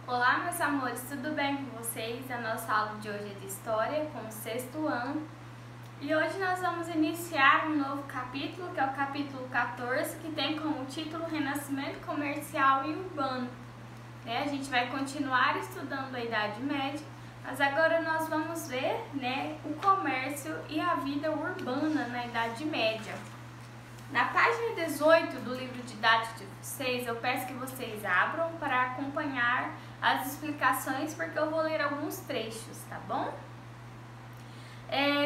Olá, meus amores, tudo bem com vocês? A nossa aula de hoje é de História, com o 6º ano. E hoje nós vamos iniciar um novo capítulo, que é o capítulo 14, que tem como título Renascimento Comercial e Urbano. A gente vai continuar estudando a Idade Média, mas agora nós vamos ver o comércio e a vida urbana na Idade Média. Na página 18 do livro didático de vocês, eu peço que vocês abram para acompanhar as explicações, porque eu vou ler alguns trechos, tá bom?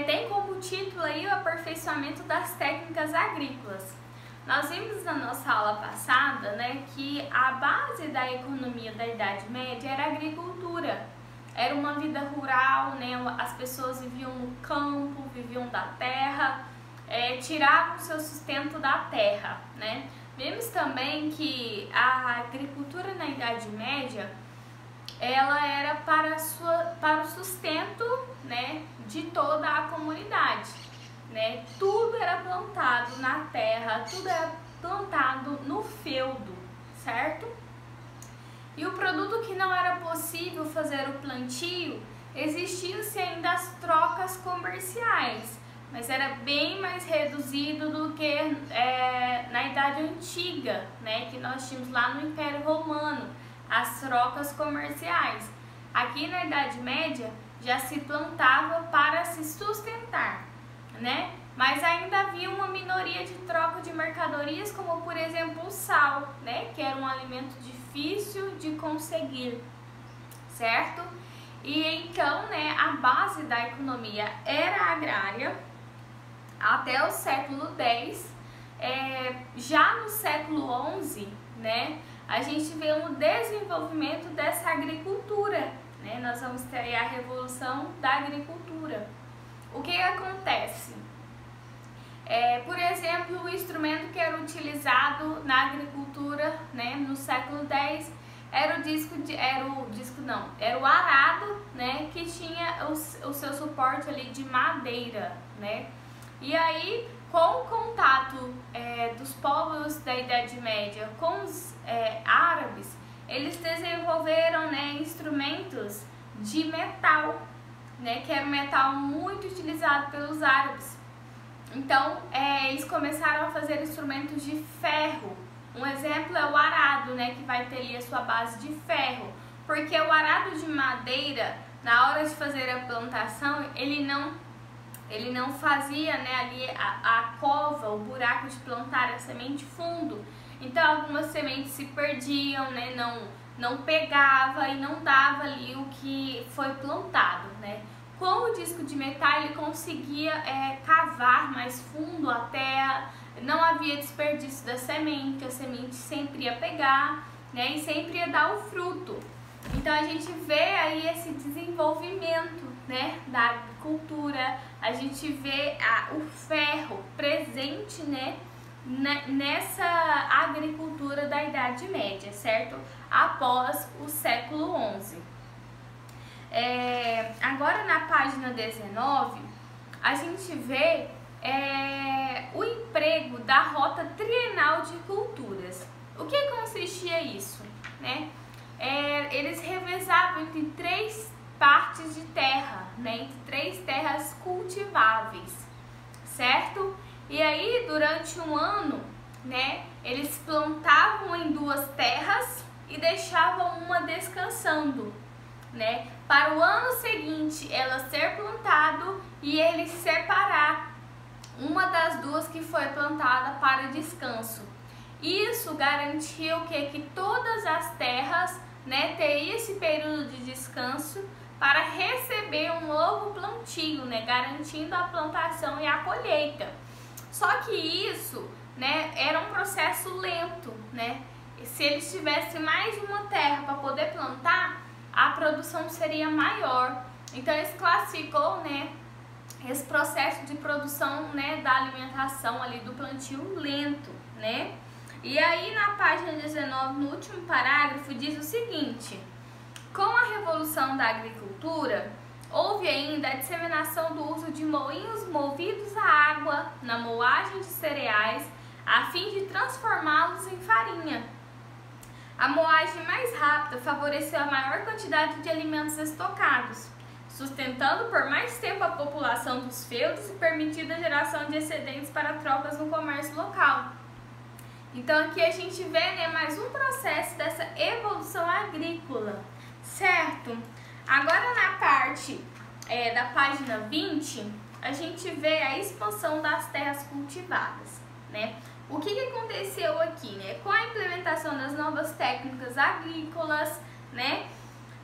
Tem como título aí o aperfeiçoamento das técnicas agrícolas. Nós vimos na nossa aula passada, que a base da economia da Idade Média era a agricultura. Era uma vida rural, as pessoas viviam no campo, viviam da terra, tiravam o seu sustento da terra, Vimos também que a agricultura na Idade Média, ela era para o sustento, de toda a comunidade, Tudo era plantado na terra, tudo era plantado no feudo, certo? E o produto que não era possível fazer o plantio, existiam-se ainda as trocas comerciais, mas era bem mais reduzido do que na Idade Antiga, que nós tínhamos lá no Império Romano, as trocas comerciais. Aqui na Idade Média já se plantava para se sustentar, mas ainda havia uma minoria de troca de mercadorias, como por exemplo o sal, que era um alimento difícil de conseguir, certo? E então, a base da economia era agrária até o século X. Já no século XI, a gente vê um desenvolvimento dessa agricultura, Nós vamos ter a revolução da agricultura. O que acontece? Por exemplo, o instrumento que era utilizado na agricultura, no século X era o arado, que tinha o seu suporte ali de madeira, E aí, com o contato dos povos da Idade Média com os árabes, eles desenvolveram instrumentos de metal, que era um metal muito utilizado pelos árabes. Então, eles começaram a fazer instrumentos de ferro. Um exemplo é o arado, que vai ter ali a sua base de ferro, porque o arado de madeira, na hora de fazer a plantação, ele não fazia ali a cova, o buraco de plantar a semente fundo. Então algumas sementes se perdiam, não pegava e não dava ali o que foi plantado, Com o disco de metal ele conseguia cavar mais fundo a terra, não havia desperdício da semente, a semente sempre ia pegar, e sempre ia dar o fruto. Então a gente vê aí esse desenvolvimento, da agricultura, a gente vê o ferro presente, nessa agricultura da Idade Média, certo? Após o século XI. Agora na página 19, a gente vê o emprego da rota trienal de culturas. O que consistia isso? Eles revezavam entre 3 partes de terra, entre 3 terras cultiváveis, certo? E aí, durante um ano, eles plantavam em 2 terras e deixavam uma descansando, Para o ano seguinte, ela ser plantado e eles separar uma das 2 que foi plantada para descanso. Isso garantia o quê? Que todas as terras, teriam esse período de descanso para receber um novo plantio, garantindo a plantação e a colheita. Só que isso, era um processo lento, Se eles tivessem mais uma terra para poder plantar, a produção seria maior. Então eles classificou, esse processo de produção, da alimentação ali do plantio lento, E aí na página 19, no último parágrafo, diz o seguinte: com a revolução da agricultura, houve ainda a disseminação do uso de moinhos movidos a água na moagem de cereais, a fim de transformá-los em farinha. A moagem mais rápida favoreceu a maior quantidade de alimentos estocados, sustentando por mais tempo a população dos feudos e permitindo a geração de excedentes para trocas no comércio local. Então aqui a gente vê, né, mais um processo dessa evolução agrícola, certo? Agora na parte da página 20, a gente vê a expansão das terras cultivadas, né? O que aconteceu aqui, né? Com a implementação das novas técnicas agrícolas, né,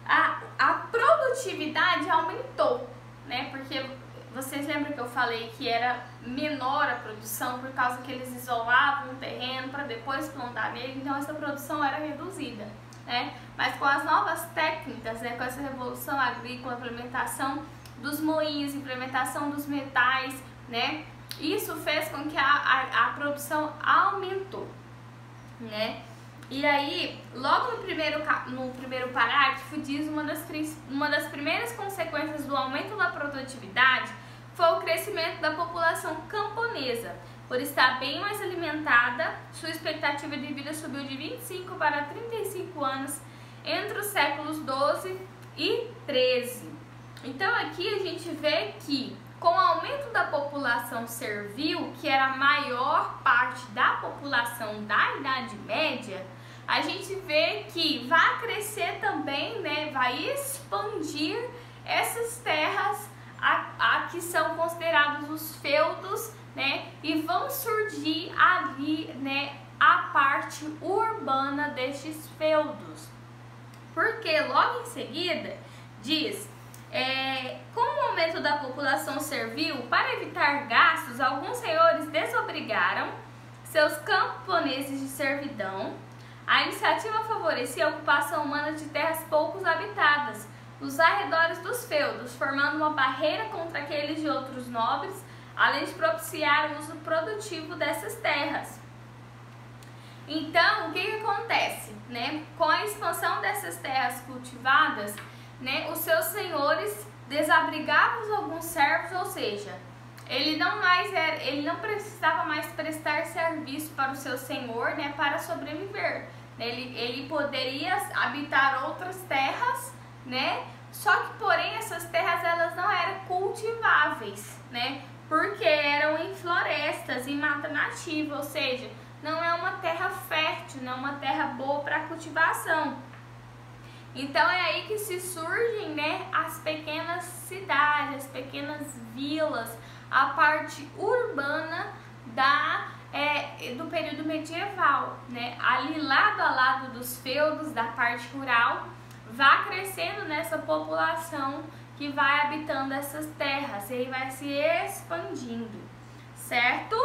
a produtividade aumentou, né? Porque vocês lembram que eu falei que era menor a produção por causa que eles isolavam o terreno para depois plantar nele, então essa produção era reduzida, né? Mas com as novas técnicas, né, com essa revolução agrícola, implementação dos moinhos, implementação dos metais, né, isso fez com que a produção aumentou, né? E aí, logo no primeiro parágrafo, diz uma das primeiras consequências do aumento da produtividade foi o crescimento da população camponesa. Por estar bem mais alimentada, sua expectativa de vida subiu de 25 para 35 anos entre os séculos 12 e 13. Então aqui a gente vê que com o aumento da população servil, que era a maior parte da população da Idade Média, a gente vê que vai crescer também, né, vai expandir essas terras que são considerados os feudos, né, e vão surgir ali, né, a parte urbana destes feudos. Porque logo em seguida diz, com o aumento da população servil, para evitar gastos, alguns senhores desobrigaram seus camponeses de servidão. A iniciativa favorecia a ocupação humana de terras pouco habitadas nos arredores dos feudos, formando uma barreira contra aqueles de outros nobres, além de propiciar o uso produtivo dessas terras. Então, o que acontece, né? Com a expansão dessas terras cultivadas, né, os seus senhores desabrigavam alguns servos, ou seja, ele não precisava mais prestar serviço para o seu senhor, né, para sobreviver. Ele poderia habitar outras terras, né? Só que, porém, essas terras elas não eram cultiváveis, né? Porque eram em florestas, em mata nativa, ou seja, não é uma terra fértil, não é uma terra boa para cultivação. Então é aí que se surgem, né, as pequenas cidades, as pequenas vilas, a parte urbana do período medieval, né? Ali lado a lado dos feudos, da parte rural, vai crescendo nessa população que vai habitando essas terras e aí vai se expandindo, certo?